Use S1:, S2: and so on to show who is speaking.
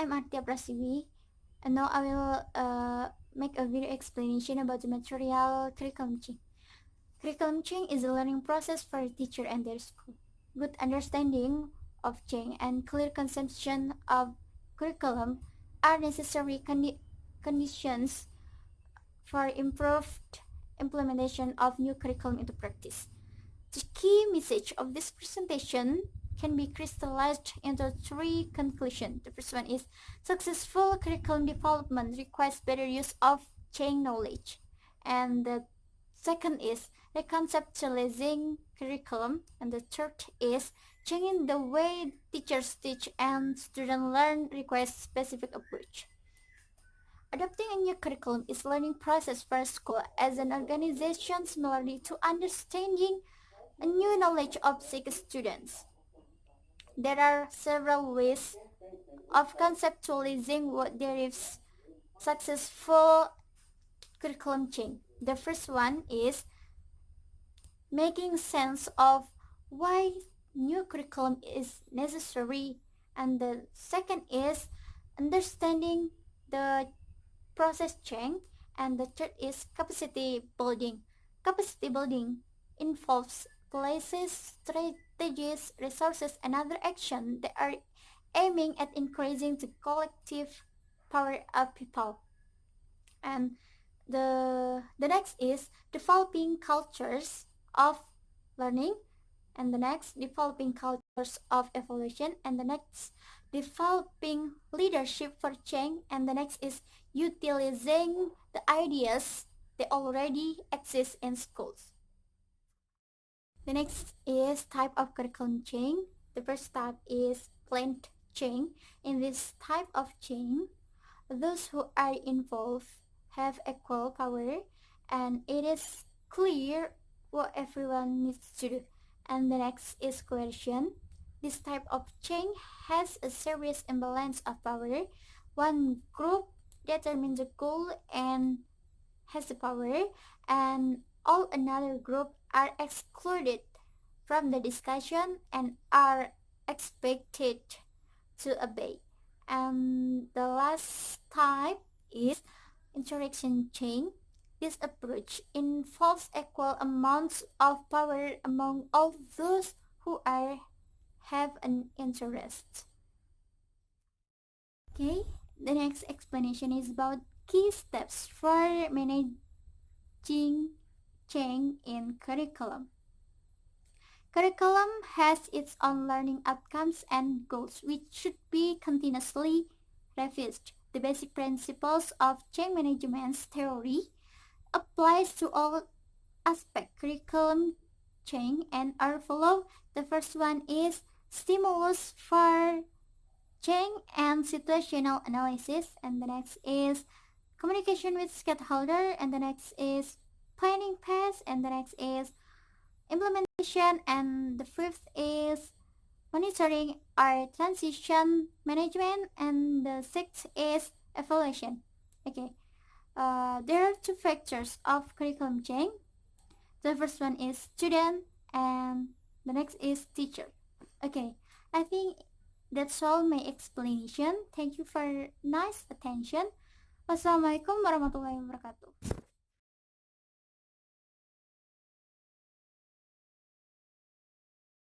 S1: I'm Artia Prastiwi, and now I will make a video explanation about the material curriculum change. Curriculum change is a learning process for a teacher and their school. Good understanding of change and clear conception of curriculum are necessary conditions for improved implementation of new curriculum into practice. The key message of this presentation can be crystallized into three conclusions. The first one is successful curriculum development requires better use of change knowledge. And the second is reconceptualizing curriculum. And the third is changing the way teachers teach and students learn requires specific approach. Adopting a new curriculum is a learning process for a school as an organization similarly to understanding a new knowledge of six students. There are several ways of conceptualizing what derives successful curriculum change. The first one is making sense of why new curriculum is necessary, and the second is understanding the process change, and the third is capacity building. Capacity building involves places, strategies, resources, and other actions that are aiming at increasing the collective power of people. And the next is developing cultures of learning, and the next developing cultures of evolution, and the next developing leadership for change, and the next is utilizing the ideas that already exist in schools. The next is type of curriculum change. The first type is planned change. In this type of change, those who are involved have equal power and it is clear what everyone needs to do. And the next is coercion. This type of change has a serious imbalance of power. One group determines the goal and has the power, and all another group are excluded from the discussion and are expected to obey. And the last type is interaction change. This approach involves equal amounts of power among all those who have an interest. Okay, the next explanation is about key steps for managing change in curriculum. Curriculum has its own learning outcomes and goals which should be continuously revised. The basic principles of change management theory applies to all aspect curriculum change and are follow. The first one is stimulus for change and situational analysis, and the next is communication with stakeholder, and the next is planning phase, and the next is implementation, and the fifth is monitoring or transition management, and the sixth is evaluation. Okay, there are two factors of curriculum change. The first one is student and the next is teacher. Okay, I think that's all my explanation. Thank you for nice attention. Wassalamualaikum warahmatullahi wabarakatuh.